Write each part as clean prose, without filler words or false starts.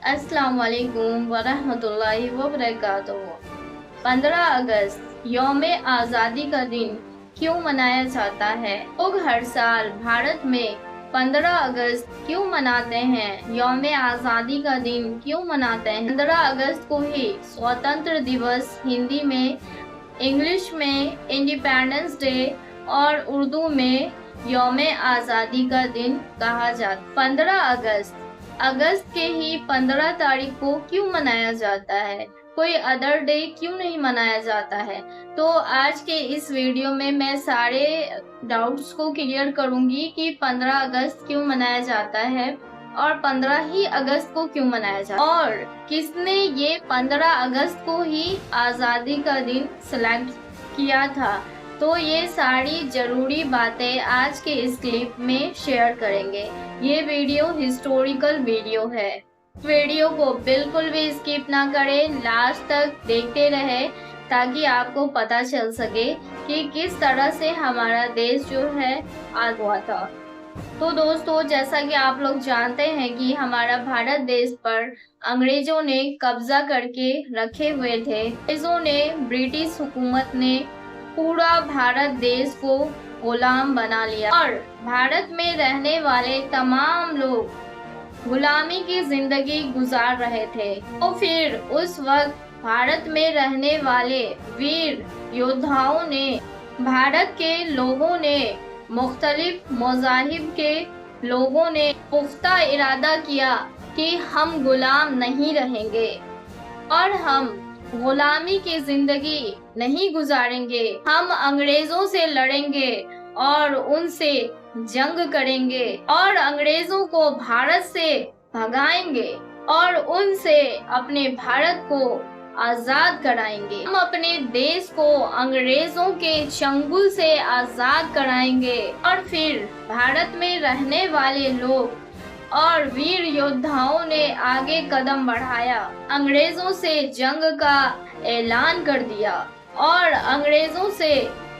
अस्सलाम वालेकुम वरहमतुल्लाहि वबरकातुहू। 15 अगस्त यौम आज़ादी का दिन क्यों मनाया जाता है? लोग हर साल भारत में 15 अगस्त क्यों मनाते हैं? यौम आज़ादी का दिन क्यों मनाते हैं? 15 अगस्त को ही स्वतंत्र दिवस हिंदी में, इंग्लिश में इंडिपेंडेंस डे और उर्दू में यौम आज़ादी का दिन कहा जाता है। 15 अगस्त के ही 15 तारीख को क्यों मनाया जाता है? कोई अदर डे क्यों नहीं मनाया जाता है? तो आज के इस वीडियो में मैं सारे डाउट्स को क्लियर करूंगी कि 15 अगस्त क्यों मनाया जाता है और 15 ही अगस्त को क्यों मनाया जाता है और किसने ये 15 अगस्त को ही आज़ादी का दिन सिलेक्ट किया था। तो ये सारी जरूरी बातें आज के इस क्लिप में शेयर करेंगे। ये वीडियो हिस्टोरिकल वीडियो है। वीडियो को बिल्कुल भी स्किप ना करें, लास्ट तक देखते रहे ताकि आपको पता चल सके कि किस तरह से हमारा देश जो है आज़ाद हुआ था। तो दोस्तों, जैसा कि आप लोग जानते हैं कि हमारा भारत देश पर अंग्रेजों ने कब्जा करके रखे हुए थे। अंग्रेजों ने, ब्रिटिश हुकूमत ने पूरा भारत देश को गुलाम बना लिया और भारत में रहने वाले तमाम लोग गुलामी की जिंदगी गुजार रहे थे। तो फिर उस वक्त भारत में रहने वाले वीर योद्धाओं ने, भारत के लोगों ने, मुख्तलिफ मज़ाहिब के लोगों ने पुख्ता इरादा किया कि हम गुलाम नहीं रहेंगे और हम गुलामी की जिंदगी नहीं गुजारेंगे। हम अंग्रेजों से लड़ेंगे और उनसे जंग करेंगे और अंग्रेजों को भारत से भगाएंगे और उनसे अपने भारत को आजाद कराएंगे। हम अपने देश को अंग्रेजों के चंगुल से आजाद कराएंगे और फिर भारत में रहने वाले लोग और वीर योद्धाओं ने आगे कदम बढ़ाया, अंग्रेजों से जंग का ऐलान कर दिया और अंग्रेजों से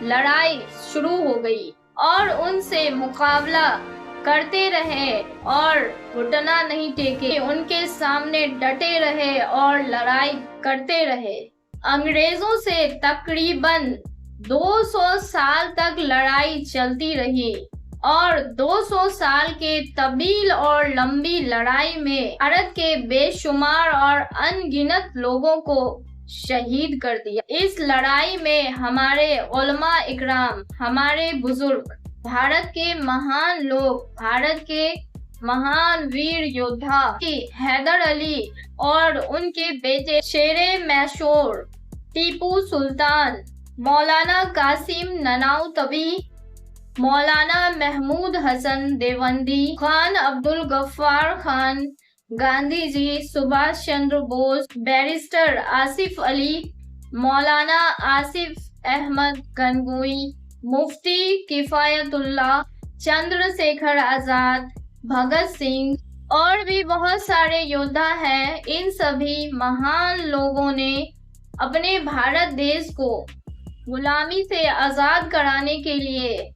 लड़ाई शुरू हो गई और उनसे मुकाबला करते रहे और घुटना नहीं टेके, उनके सामने डटे रहे और लड़ाई करते रहे। अंग्रेजों से तकरीबन 200 साल तक लड़ाई चलती रही और 200 साल के तवील और लंबी लड़ाई में भारत के बेशुमार और अनगिनत लोगों को शहीद कर दिया। इस लड़ाई में हमारे उलमा इकराम, हमारे बुजुर्ग, भारत के महान लोग, भारत के महान वीर योद्धा हैदर अली और उनके बेटे शेरे मैसूर टीपू सुल्तान, मौलाना कासिम ननाउतवी, मौलाना महमूद हसन देवबंदी, खान अब्दुल गफ्फार खान, गांधी जी, सुभाष चंद्र बोस, बैरिस्टर आसिफ अली, मौलाना आसिफ अहमद गनगोई, मुफ्ती किफायतुल्लाह, चंद्रशेखर आजाद, भगत सिंह और भी बहुत सारे योद्धा हैं। इन सभी महान लोगों ने अपने भारत देश को गुलामी से आजाद कराने के लिए,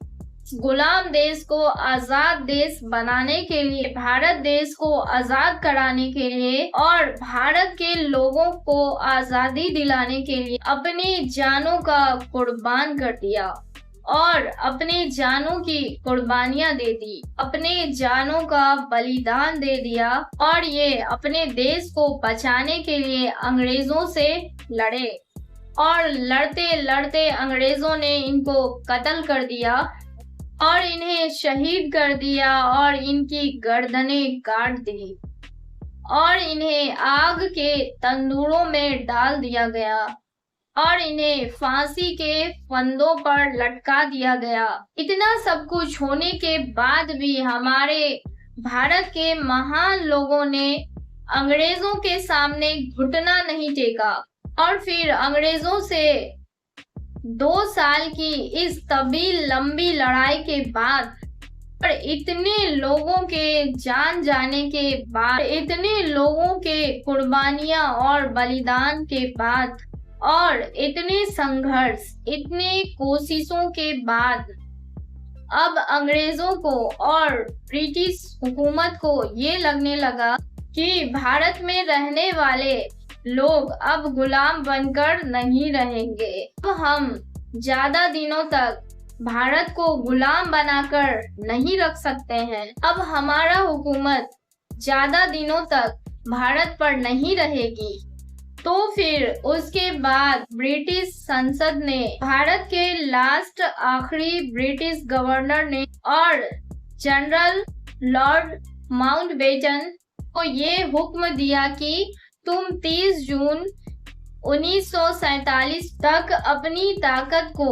गुलाम देश को आजाद देश बनाने के लिए, भारत देश को आजाद कराने के लिए और भारत के लोगों को आजादी दिलाने के लिए अपनी जानों का कुर्बान कर दिया और अपने जानों की कुर्बानियां दे दी, अपने जानों का बलिदान दे दिया और ये अपने देश को बचाने के लिए अंग्रेजों से लड़े और लड़ते लड़ते अंग्रेजों ने इनको कत्ल कर दिया और इन्हें शहीद कर दिया और इनकी गर्दनें काट दी और इन्हें आग के तंदूरों में डाल दिया गया और इन्हें फांसी के फंदों पर लटका दिया गया। इतना सब कुछ होने के बाद भी हमारे भारत के महान लोगों ने अंग्रेजों के सामने घुटना नहीं टेका और फिर अंग्रेजों से 2 साल की इस तवील लंबी लड़ाई के बाद और इतने लोगों के जान जाने के बाद, इतने लोगों के कुर्बानियां और बलिदान के बाद और इतने संघर्ष, इतने कोशिशों के बाद अब अंग्रेजों को और ब्रिटिश हुकूमत को ये लगने लगा कि भारत में रहने वाले लोग अब गुलाम बनकर नहीं रहेंगे। अब हम ज्यादा दिनों तक भारत को गुलाम बनाकर नहीं रख सकते हैं। अब हमारा हुकूमत ज्यादा दिनों तक भारत पर नहीं रहेगी। तो फिर उसके बाद ब्रिटिश संसद ने, भारत के लास्ट आखिरी ब्रिटिश गवर्नर ने और जनरल लॉर्ड माउंटबेटन को ये हुक्म दिया कि तुम 30 जून 1947 तक अपनी ताकत को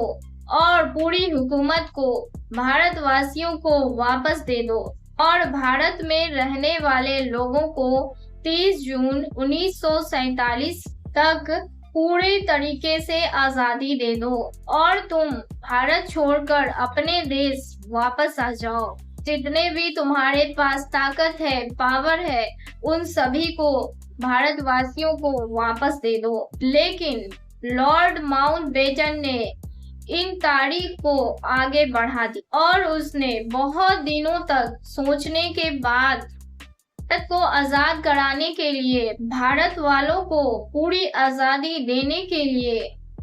और पूरी हुकूमत को भारतवासियों को वापस दे दो और भारत में रहने वाले लोगों को 30 जून 1947 तक पूरे तरीके से आजादी दे दो और तुम भारत छोड़कर अपने देश वापस आ जाओ। जितने भी तुम्हारे पास ताकत है, पावर है, उन सभी को भारतवासियों को वापस दे दो। लेकिन लॉर्ड माउंटबेटन ने इन तारीख को आगे बढ़ा दी और उसने बहुत दिनों तक सोचने के बाद भारत को आजाद कराने के लिए, भारत वालों को पूरी आजादी देने के लिए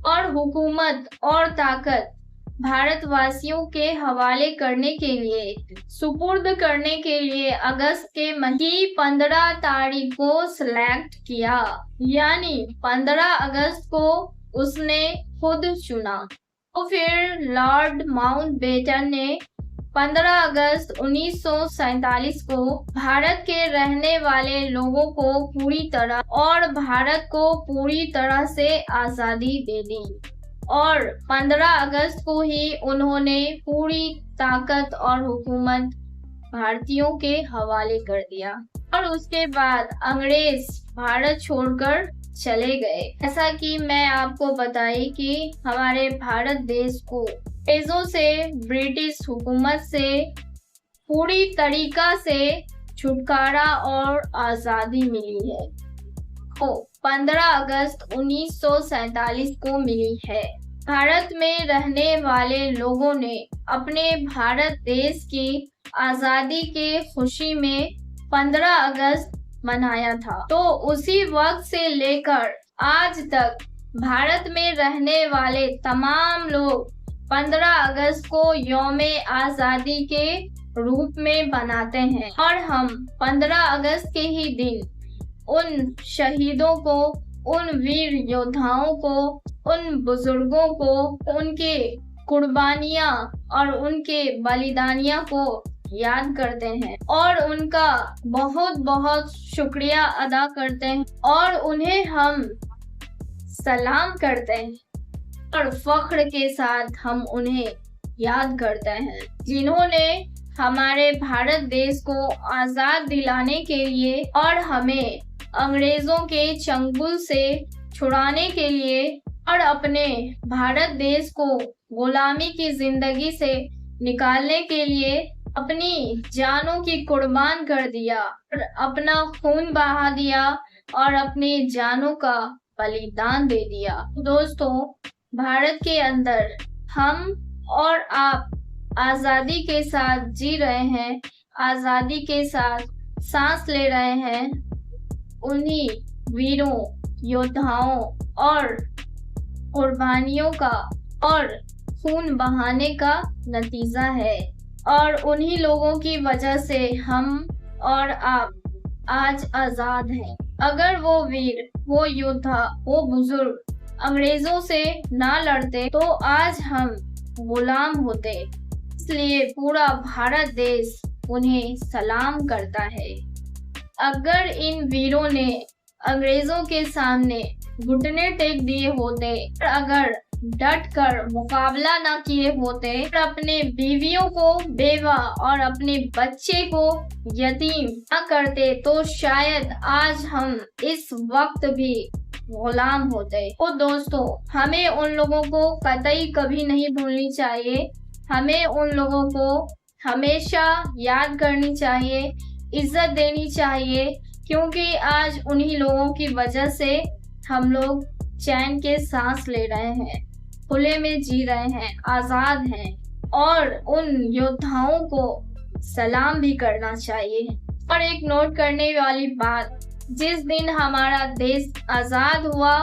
और हुकूमत और ताकत भारतवासियों के हवाले करने के लिए, सुपुर्द करने के लिए अगस्त के महीने 15 तारीख को सिलेक्ट किया। यानी 15 अगस्त को उसने खुद चुना। तो फिर लॉर्ड माउंटबेटन ने 15 अगस्त 1947 को भारत के रहने वाले लोगों को पूरी तरह और भारत को पूरी तरह से आजादी दे दी और 15 अगस्त को ही उन्होंने पूरी ताकत और हुकूमत भारतीयों के हवाले कर दिया और उसके बाद अंग्रेज भारत छोड़कर चले गए। ऐसा कि मैं आपको बताई कि हमारे भारत देश को अंग्रेजों से, ब्रिटिश हुकूमत से पूरी तरीका से छुटकारा और आजादी मिली है। तो 15 अगस्त 1947 को मिली है। भारत में रहने वाले लोगों ने अपने भारत देश की आजादी के खुशी में 15 अगस्त मनाया था। तो उसी वक्त से लेकर आज तक भारत में रहने वाले तमाम लोग 15 अगस्त को यौम आजादी के रूप में बनाते हैं और हम 15 अगस्त के ही दिन उन शहीदों को, उन वीर योद्धाओं को, उन बुजुर्गों को, उनके कुर्बानियां और उनके बलिदानियां को याद करते हैं और उनका बहुत बहुत शुक्रिया अदा करते हैं और उन्हें हम सलाम करते हैं और फख्र के साथ हम उन्हें याद करते हैं, जिन्होंने हमारे भारत देश को आजाद दिलाने के लिए और हमें अंग्रेजों के चंगुल से छुड़ाने के लिए और अपने भारत देश को गुलामी की जिंदगी से निकालने के लिए अपनी जानों की कुर्बान कर दिया और अपना खून बहा दिया और अपनी जानों का बलिदान दे दिया। दोस्तों, भारत के अंदर हम और आप आजादी के साथ जी रहे हैं, आजादी के साथ सांस ले रहे हैं। उन्हीं वीरों, योद्धाओं और कुर्बानियों का और खून बहाने का नतीजा है और उन्हीं लोगों की वजह से हम और आप आज आजाद हैं। अगर वो वीर, वो योद्धा, वो बुजुर्ग अंग्रेजों से ना लड़ते तो आज हम गुलाम होते। इसलिए पूरा भारत देश उन्हें सलाम करता है। अगर इन वीरों ने अंग्रेजों के सामने घुटने टेक दिए होते, अगर डट कर मुकाबला ना किए होते और अपने बीवियों को बेवा और अपने बच्चे को यतीम ना करते तो शायद आज हम इस वक्त भी गुलाम होते। तो दोस्तों, हमें उन लोगों को कतई कभी नहीं भूलनी चाहिए। हमें उन लोगों को हमेशा याद करनी चाहिए, इज्जत देनी चाहिए, क्योंकि आज उन्हीं लोगों की वजह से हम लोग चैन के सांस ले रहे हैं, खुले में जी रहे हैं, आजाद हैं और उन योद्धाओं को सलाम भी करना चाहिए। और एक नोट करने वाली बात, जिस दिन हमारा देश आजाद हुआ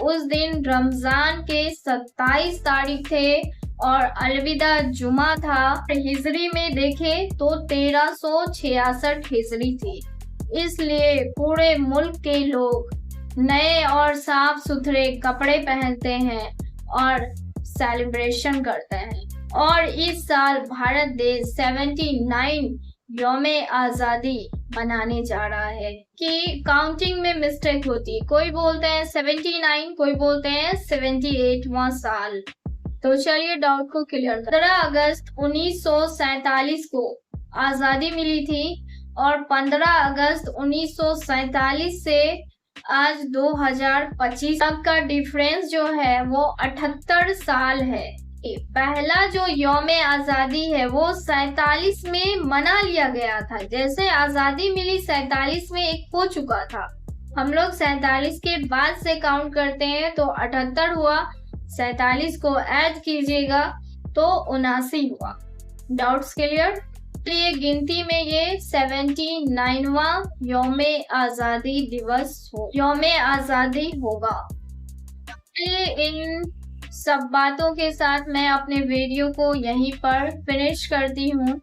उस दिन रमजान के 27 तारीख थे और अलविदा जुमा था। हिजरी में देखे तो 1366 हिजरी थी। इसलिए पूरे मुल्क के लोग नए और साफ सुथरे कपड़े पहनते हैं और सेलिब्रेशन करते हैं। और इस साल भारत देश 79 यौमे आज़ादी मनाने जा रहा है। कि काउंटिंग में मिस्टेक होती, कोई बोलते हैं 79, कोई बोलते हैं 78वां साल। तो चलिए डाउट को क्लियर कर। 15 अगस्त 1947 को आज़ादी मिली थी और 15 अगस्त 1947 से आज 2025 तक का डिफरेंस जो है वो 78 साल है। पहला जो यौमे आज़ादी है वो 47 में मना लिया गया था। जैसे आज़ादी मिली 47 में एक हो चुका था, हम लोग 47 के बाद से काउंट करते हैं तो 78 हुआ, 47 को ऐड कीजिएगा तो 79 हुआ। Doubts clear? ये गिनती में ये 79वां यौमे आज़ादी दिवस यौमे आज़ादी होगा। इन सब बातों के साथ मैं अपने वीडियो को यहीं पर फिनिश करती हूँ।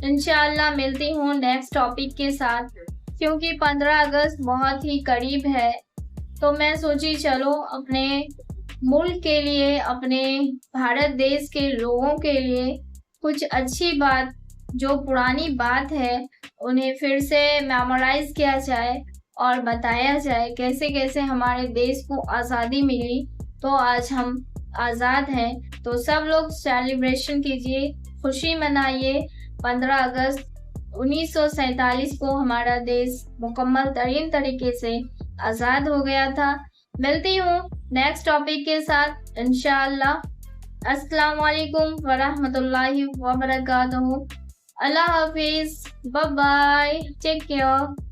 इंशाल्लाह मिलती हूँ नेक्स्ट टॉपिक के साथ, क्योंकि 15 अगस्त बहुत ही करीब है तो मैं सोची चलो अपने मुल्क के लिए, अपने भारत देश के लोगों के लिए कुछ अच्छी बात, जो पुरानी बात है उन्हें फिर से मेमोराइज किया जाए और बताया जाए कैसे कैसे हमारे देश को आज़ादी मिली। तो आज हम आज़ाद हैं तो सब लोग सेलिब्रेशन कीजिए, खुशी मनाइए। 15 अगस्त 1947 को हमारा देश मुकम्मल तरीन तरीके से आज़ाद हो गया था। मिलती हूँ नेक्स्ट टॉपिक के साथ इंशाअल्लाह। अस्सलाम वालेकुम वरहमतुल्लाहि वबरकातुहू। अल्लाह हाफिज़, बाय बाय, टेक केयर।